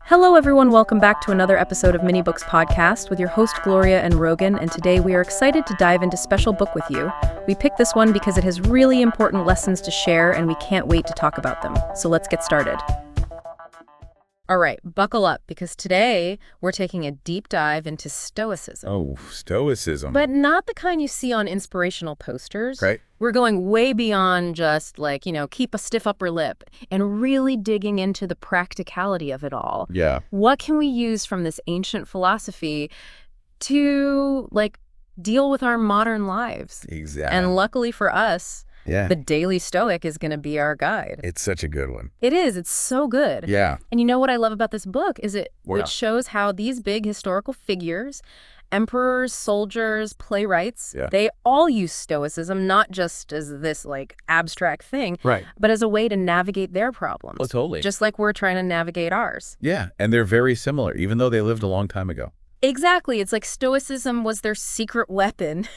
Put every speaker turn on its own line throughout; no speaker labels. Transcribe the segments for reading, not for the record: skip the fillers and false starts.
Hello everyone, welcome back to another episode of Mini Books Podcast with your host Gloria and Rogan, and today we are excited to dive into Special Book with You. We picked this one because it has really important lessons to share and we can't wait to talk about them. So let's get started. All right, buckle up because today we're taking a deep dive into Stoicism.
Oh, Stoicism.
But not the kind you see on inspirational posters.
Right.
We're going way beyond just keep a stiff upper lip and really digging into the practicality of it all.
Yeah.
What can we use from this ancient philosophy to deal with our modern lives?
Exactly.
And luckily for us, the Daily Stoic is going to be our guide.
It's such a good one.
It is. It's so good.
Yeah.
And you know what I love about this book is it
Wow.
shows how these big historical figures, emperors, soldiers, playwrights, they all use Stoicism, not just as this abstract thing,
Right.
but as a way to navigate their problems.
Oh, totally.
Just like we're trying to navigate ours.
Yeah. And they're very similar, even though they lived a long time ago.
Exactly. It's like Stoicism was their secret weapon,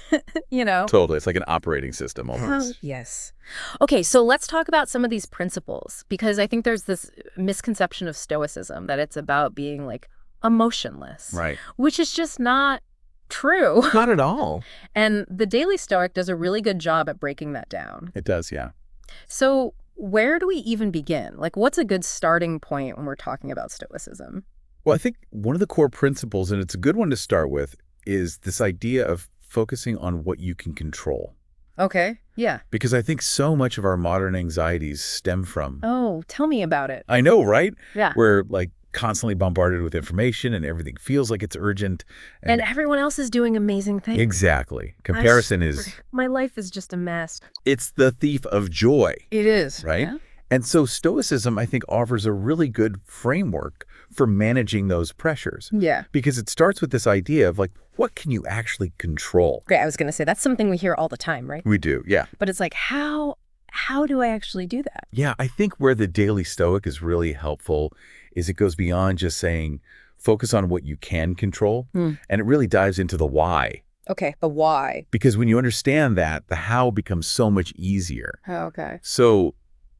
Totally. It's like an operating system almost.
Oh, yes. Okay, so let's talk about some of these principles, because I think there's this misconception of Stoicism that it's about being emotionless.
Right.
Which is just not true.
Not at all.
And the Daily Stoic does a really good job at breaking that down.
It does, yeah.
So where do we even begin? What's a good starting point when we're talking about Stoicism?
Well, I think one of the core principles, and it's a good one to start with, is this idea of focusing on what you can control.
Okay, yeah.
Because I think so much of our modern anxieties stem from...
Oh, tell me about it.
I know, right?
Yeah.
We're constantly bombarded with information and everything feels like it's urgent.
And everyone else is doing amazing things.
Exactly. Comparison is...
My life is just a mess.
It's the thief of joy.
It is.
Right?
Yeah.
And so Stoicism, I think, offers a really good framework for managing those pressures.
Yeah.
Because it starts with this idea of what can you actually control?
Okay, I was going to say, that's something we hear all the time, right?
We do, yeah.
But it's how do I actually do that?
Yeah, I think where the Daily Stoic is really helpful is it goes beyond just saying, focus on what you can control. And it really dives into the why.
Okay, the why.
Because when you understand that, the how becomes so much easier.
Oh, okay.
So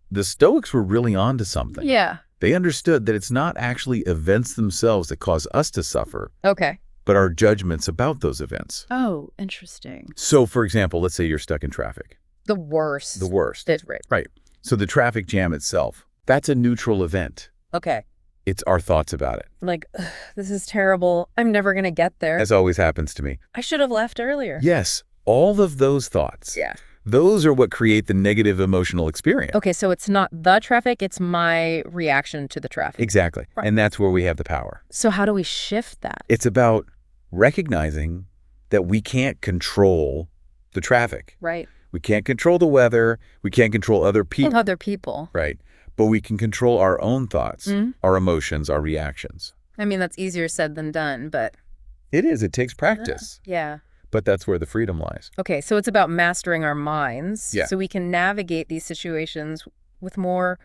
the Stoics were really onto something.
Yeah.
They understood that it's not actually events themselves that cause us to suffer,
Okay.
but our judgments about those events.
Oh, interesting.
So, for example, let's say you're stuck in traffic.
The worst.
The worst.
That's right.
Right. So the traffic jam itself, that's a neutral event.
Okay.
It's our thoughts about it.
Ugh, this is terrible. I'm never going to get there.
As always happens to me.
I should have left earlier.
Yes, all of those thoughts.
Yeah.
Those are what create the negative emotional experience.
Okay, so it's not the traffic, it's my reaction to the traffic.
Exactly.
Right.
And that's where we have the power.
So how do we shift that?
It's about recognizing that we can't control the traffic.
Right.
We can't control the weather. We can't control other people.
Other people.
Right. But we can control our own thoughts, our emotions, our reactions.
I mean, that's easier said than done, but...
It is. It takes practice.
Yeah.
But that's where the freedom lies.
Okay, so it's about mastering our minds.
Yeah.
So we can navigate these situations with more,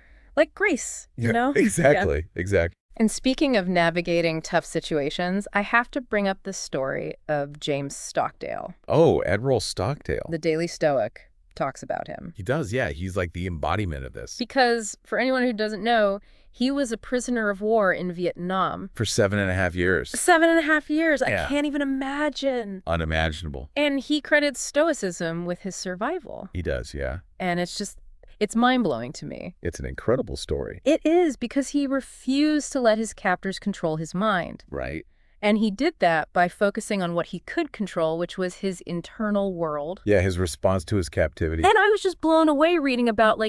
grace, you know?
Exactly.
Yeah.
Exactly.
And speaking of navigating tough situations, I have to bring up the story of James Stockdale.
Oh, Admiral Stockdale.
The Daily Stoic talks about him.
He does, yeah. He's like the embodiment of this.
Because, for anyone who doesn't know, he was a prisoner of war in Vietnam.
For 7.5 years.
7.5 years.
Yeah.
I can't even imagine.
Unimaginable.
And he credits Stoicism with his survival.
He does, yeah.
And it's mind-blowing to me.
It's an incredible story.
It is, because he refused to let his captors control his mind.
Right.
And he did that by focusing on what he could control, which was his internal world.
Yeah, his response to his captivity.
And I was just blown away reading about,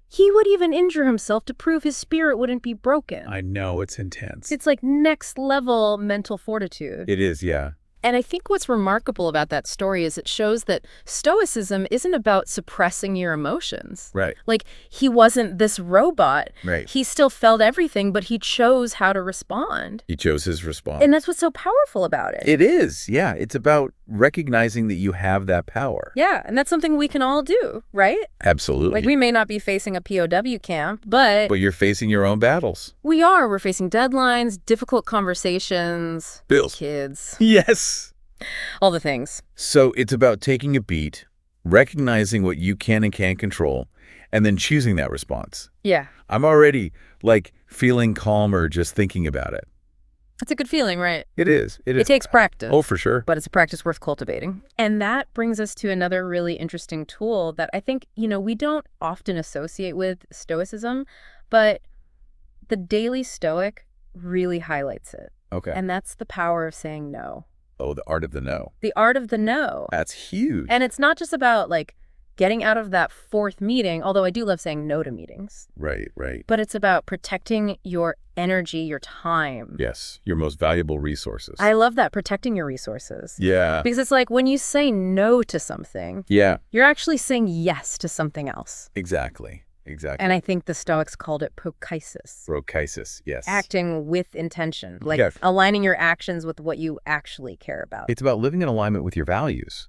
he would even injure himself to prove his spirit wouldn't be broken.
I know, it's intense.
It's next level mental fortitude.
It is, yeah.
And I think what's remarkable about that story is it shows that Stoicism isn't about suppressing your emotions.
Right.
He wasn't this robot.
Right.
He still felt everything, but he chose how to respond.
He chose his response.
And that's what's so powerful about it.
It is, yeah. It's about recognizing that you have that power.
Yeah, and that's something we can all do, right?
Absolutely.
We may not be facing a POW camp, but
you're facing your own battles.
we are. We're facing deadlines, difficult conversations,
Bills.
kids,
Yes.
all the things.
So it's about taking a beat, recognizing what you can and can't control, and then choosing that response.
Yeah.
I'm already, like, feeling calmer just thinking about it.
That's a good feeling, right?
It is.
It takes practice.
Oh, for sure.
But it's a practice worth cultivating. And that brings us to another really interesting tool that I think, we don't often associate with Stoicism, but the Daily Stoic really highlights it.
Okay.
And that's the power of saying no.
Oh, the art of the no.
The art of the no.
That's huge.
And it's not just about, like, getting out of that fourth meeting, although I do love saying no to meetings.
Right, right.
But it's about protecting your energy, your time.
Yes, your most valuable resources.
I love that, protecting your resources.
Yeah.
Because it's like when you say no to something,
Yeah.
you're actually saying yes to something else.
Exactly. Exactly.
And I think the Stoics called it prokisis.
Prokisis, yes.
Acting with intention, like
Yes.
aligning your actions with what you actually care about.
It's about living in alignment with your values.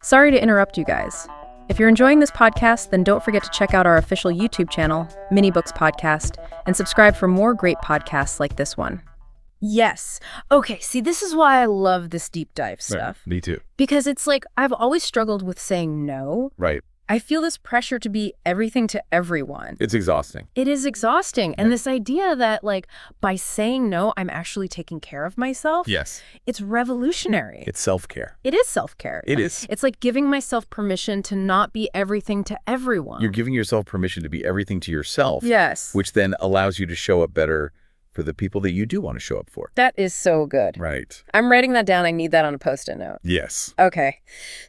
Sorry to interrupt you guys. If you're enjoying this podcast, then don't forget to check out our official YouTube channel, Mini Books Podcast, and subscribe for more great podcasts like this one. Yes. Okay, see, this is why I love this deep dive stuff.
Right. Me too.
Because it's like, I've always struggled with saying no.
Right.
I feel this pressure to be everything to everyone.
It's exhausting.
It is exhausting. And this idea that, like, by saying no, I'm actually taking care of myself.
Yes.
It's revolutionary.
It's self-care.
It is self-care.
It is.
It's like giving myself permission to not be everything to everyone.
You're giving yourself permission to be everything to yourself.
Yes.
Which then allows you to show up better for the people that you do want to show up for.
That is so good.
Right.
I'm writing that down. I need that on a Post-it note.
Yes.
Okay.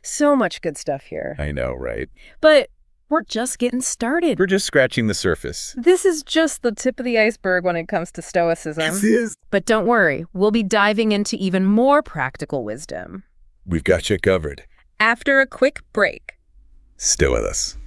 So much good stuff here.
I know, right?
But we're just getting started.
We're just scratching the surface.
This is just the tip of the iceberg when it comes to Stoicism.
This is.
But don't worry, we'll be diving into even more practical wisdom.
We've got you covered.
After a quick break.
Stay with us.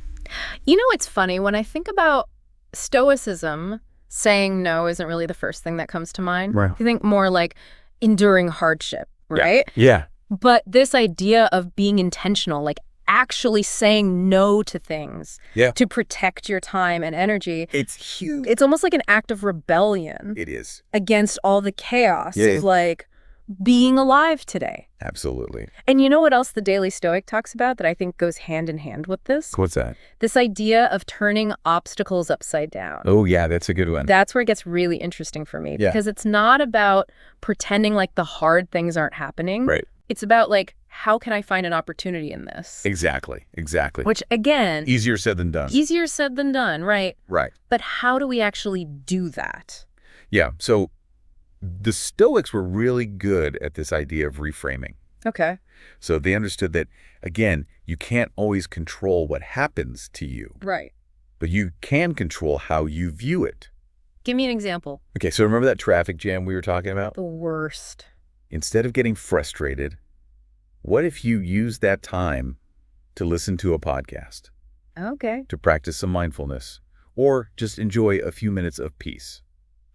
It's funny, when I think about Stoicism, saying no isn't really the first thing that comes to mind.
Right.
You think more like enduring hardship, right?
Yeah.
But this idea of being intentional, like actually saying no to things to protect your time and energy.
It's huge.
It's almost like an act of rebellion
It is.
against all the chaos of, like, being alive today.
Absolutely.
And you know what else the Daily Stoic talks about that I think goes hand in hand with this?
What's that?
This idea of turning obstacles upside down.
Oh, yeah, that's a good one.
That's where it gets really interesting for me.
Yeah.
Because it's not about pretending like the hard things aren't happening.
Right.
It's about, like, how can I find an opportunity in this?
Exactly. Exactly.
Which, again,
Easier said than done.
easier said than done, right?
Right.
But how do we actually do that?
Yeah. So the Stoics were really good at this idea of reframing.
Okay.
So they understood that, again, you can't always control what happens to you,
Right.
but you can control how you view it.
Give me an example.
Okay, so remember that traffic jam we were talking about?
The worst.
Instead of getting frustrated, what if you use that time to listen to a podcast,
Okay.
to practice some mindfulness, or just enjoy a few minutes of peace?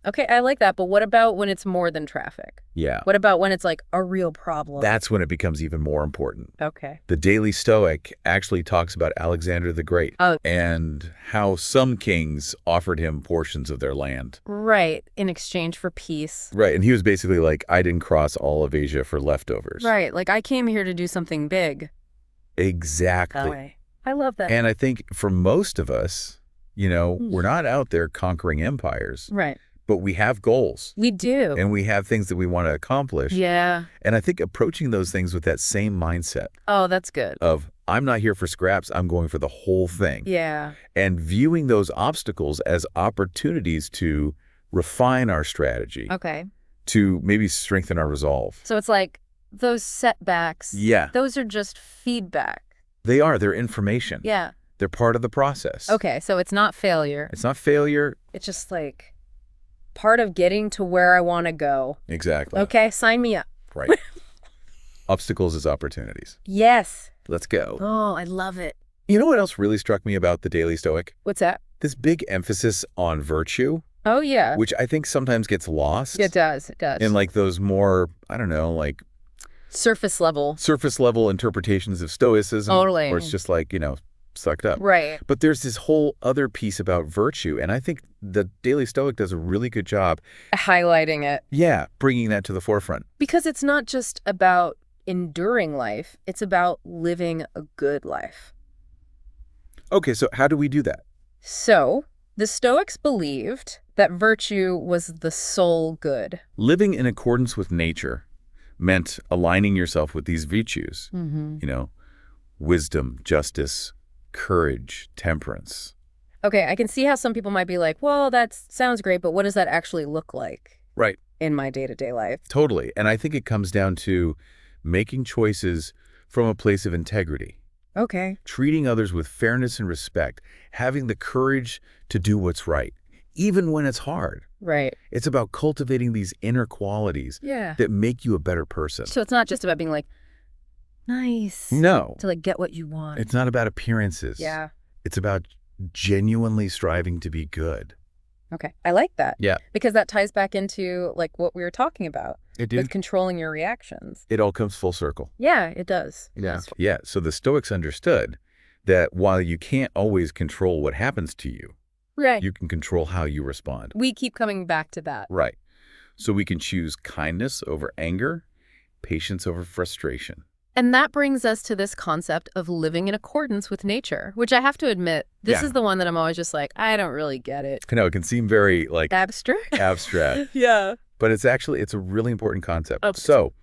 Okay, I like that. But what about when it's more than traffic?
Yeah.
What about when it's, like, a real problem?
That's when it becomes even more important.
Okay.
The Daily Stoic actually talks about Alexander the Great and how some kings offered him portions of their land.
Right. In exchange for peace.
Right, and he was basically like, I didn't cross all of Asia for leftovers.
Right. Like, I came here to do something big.
Exactly.
I love that.
And I think for most of us, we're not out there conquering empires.
Right.
But we have goals.
We do.
And we have things that we want to accomplish.
Yeah.
And I think approaching those things with that same mindset
Oh, that's good.
of, I'm not here for scraps, I'm going for the whole thing.
Yeah.
And viewing those obstacles as opportunities to refine our strategy,
Okay.
to maybe strengthen our resolve.
So it's like those setbacks.
Yeah.
Those are just feedback.
They're information.
Yeah.
They're part of the process.
Okay. So it's not failure.
It's not failure.
It's just like part of getting to where I want to go.
Exactly.
Okay. Sign me up.
Right. Obstacles as opportunities.
Yes.
Let's go.
Oh, I love it.
You know what else really struck me about the Daily Stoic?
What's that?
This big emphasis on virtue,
Oh, yeah.
which I think sometimes gets lost.
It does. It does.
In like those more, I don't know, like
surface level.
surface level interpretations of Stoicism.
Totally.
Or it's just like, sucked up.
Right.
But there's this whole other piece about virtue. And I think the Daily Stoic does a really good job.
Highlighting it.
Yeah. Bringing that to the forefront.
Because it's not just about enduring life. It's about living a good life.
Okay, so how do we do that?
So, the Stoics believed that virtue was the sole good.
Living in accordance with nature meant aligning yourself with these virtues,
Mm-hmm.
Wisdom, justice, courage, temperance.
Okay, I can see how some people might be like, well, that sounds great, but what does that actually look like
Right.
in my day-to-day life?
Totally. And I think it comes down to making choices from a place of integrity,
Okay.
treating others with fairness and respect, having the courage to do what's right, even when it's hard.
Right.
It's about cultivating these inner qualities
Yeah.
that make you a better person.
So it's not just about being like, nice.
No,
To like get what you want.
it's not about appearances.
Yeah.
It's about genuinely striving to be good.
Okay. I like that.
Yeah.
Because that ties back into like what we were talking about
It
with controlling your reactions.
It all comes full circle.
Yeah, it does.
Yeah. So the Stoics understood that while you can't always control what happens to you,
Right.
you can control how you respond.
We keep coming back to that.
Right. So we can choose kindness over anger, patience over frustration.
And that brings us to this concept of living in accordance with nature, which I have to admit, this
Yeah.
is the one that I'm always just like, I don't really get it.
I know it can seem very like
Abstract?
abstract,
Yeah.
but it's a really important concept.
Okay.
So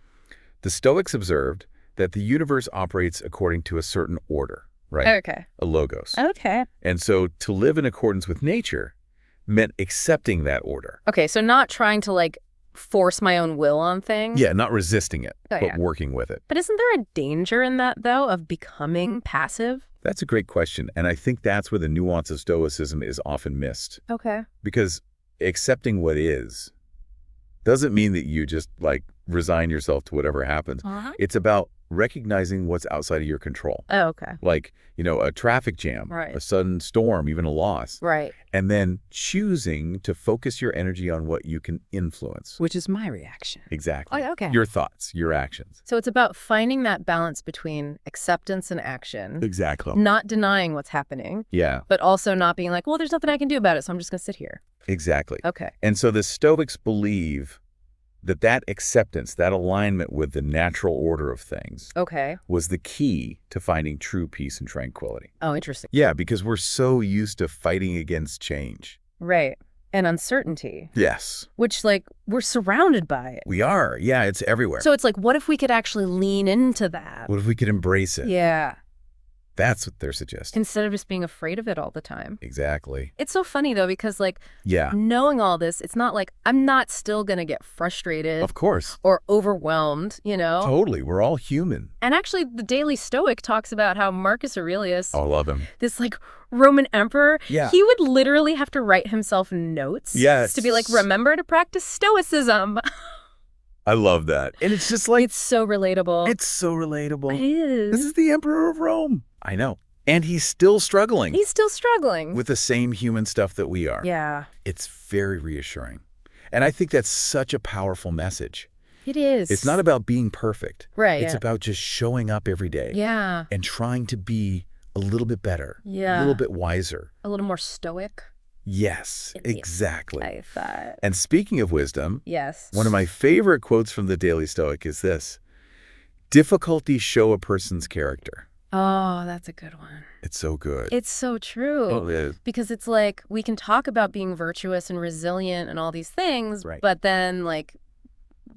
the Stoics observed that the universe operates according to a certain order, right?
Okay.
A logos.
Okay.
And so to live in accordance with nature meant accepting that order.
Okay, so not trying to like force my own will on things.
Yeah, not resisting it,
Oh,
but
yeah.
working with it.
But isn't there a danger in that, though, of becoming passive?
That's a great question. And I think that's where the nuance of Stoicism is often missed.
Okay.
Because accepting what is doesn't mean that you just like resign yourself to whatever happens. It's about recognizing what's outside of your control.
Oh, okay.
Like, a traffic jam,
Right.
a sudden storm, even a loss.
Right.
And then choosing to focus your energy on what you can influence.
Which is my reaction.
Exactly.
Oh, okay.
Your thoughts, your actions.
So it's about finding that balance between acceptance and action,
Exactly.
not denying what's happening,
Yeah,
but also not being like, well, there's nothing I can do about it, so I'm just going to sit here.
exactly.
Okay.
And so the Stoics believe that acceptance, that alignment with the natural order of things
Okay.
was the key to finding true peace and tranquility.
Oh, interesting.
Yeah, because we're so used to fighting against change.
Right. And uncertainty,
Yes,
which like we're surrounded by it.
we are. Yeah, it's everywhere.
So it's like, what if we could actually lean into that?
What if we could embrace it?
Yeah.
That's what they're suggesting.
Instead of just being afraid of it all the time.
Exactly.
It's so funny, though, because like
Yeah,
knowing all this, it's not like I'm not still going to get frustrated
of course.
or overwhelmed,
Totally. We're all human.
And actually, the Daily Stoic talks about how Marcus Aurelius,
Oh, I love him.
this like Roman emperor,
Yeah.
he would literally have to write himself notes
Yes.
to be like, remember to practice Stoicism.
I love that. And it's just like,
It's so relatable.
it's so relatable.
It is.
This is the Emperor of Rome. I know. And he's still struggling
He's still struggling.
with the same human stuff that we are.
Yeah,
It's very reassuring. And I think that's such a powerful message.
it is.
It's not about being perfect.
Right.
It's about just showing up every day
Yeah.
and trying to be a little bit better,
Yeah.
a little bit wiser.
A little more stoic,
Yes, exactly.
I thought.
And speaking of wisdom,
Yes.
one of my favorite quotes from the Daily Stoic is this: difficulties show a person's character.
Oh, that's a good one.
It's so good.
It's so true.
Oh, it is.
Because it's like we can talk about being virtuous and resilient and all these things,
Right.
but then like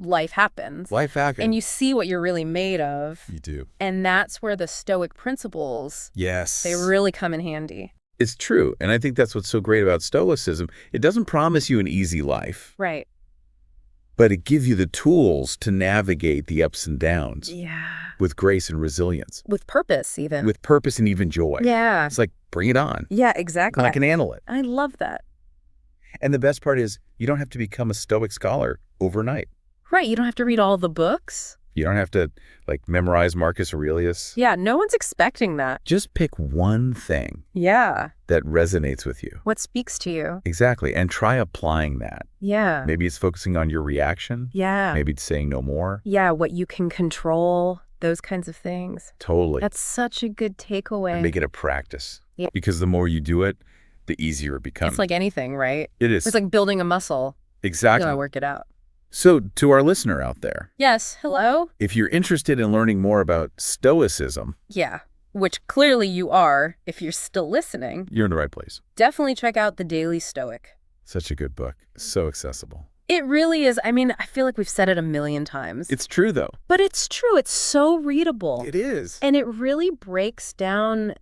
life happens.
Life happens.
And you see what you're really made of.
You do.
And that's where the Stoic principles,
Yes.
they really come in handy.
It's true. And I think that's what's so great about Stoicism. It doesn't promise you an easy life,
Right.
but it gives you the tools to navigate the ups and downs
Yeah.
with grace and resilience,
With purpose, even.
with purpose and even joy.
Yeah.
It's like, bring it on.
Yeah, exactly.
I can handle it.
I love that.
And the best part is you don't have to become a Stoic scholar overnight.
Right. You don't have to read all the books.
You don't have to memorize Marcus Aurelius.
Yeah. No one's expecting that.
Just pick one thing
Yeah.
that resonates with you.
What speaks to you?
Exactly. And try applying that.
Yeah.
Maybe it's focusing on your reaction.
Yeah.
Maybe it's saying no more.
Yeah. What you can control, those kinds of things.
Totally.
That's such a good takeaway.
And make it a practice.
Yeah.
Because the more you do it, the easier it becomes.
It's like anything, right?
It is.
It's like building a muscle. You
Exactly.
gotta work it out.
So to our listener out there,
Yes. Hello?
if you're interested in learning more about Stoicism,
Yeah. which clearly you are if you're still listening,
You're in the right place.
definitely check out the Daily Stoic.
Such a good book. So accessible.
It really is. I mean, I feel like we've said it a million times.
It's true, though.
But it's true. It's so readable.
It is.
And it really breaks down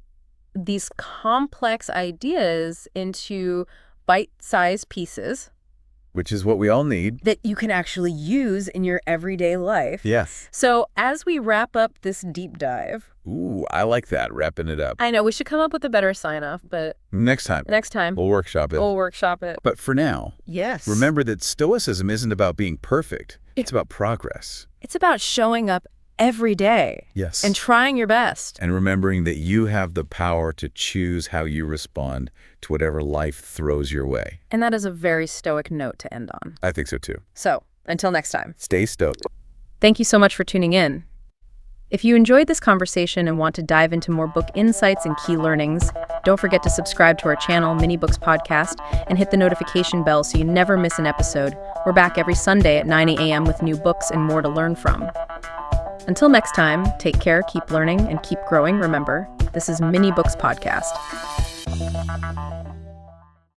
these complex ideas into bite-sized pieces
Which is what we all need.
that you can actually use in your everyday life.
Yes.
So as we wrap up this deep dive,
Ooh, I like that, wrapping it up.
I know we should come up with a better sign-off, but
Next time,
next time
we'll workshop it.
we'll workshop it.
But for now,
Yes.
remember that Stoicism isn't about being perfect. It's about progress.
It's about showing up every day
Yes.
and trying your best.
And remembering that you have the power to choose how you respond to whatever life throws your way.
And that is a very stoic note to end on.
I think so, too.
So, until next time.
Stay stoked.
Thank you so much for tuning in. If you enjoyed this conversation and want to dive into more book insights and key learnings, don't forget to subscribe to our channel, Mini Books Podcast, and hit the notification bell so you never miss an episode. We're back every Sunday at 9 a.m. with new books and more to learn from. Until next time, take care, keep learning, and keep growing. Remember, this is Mini Books Podcast.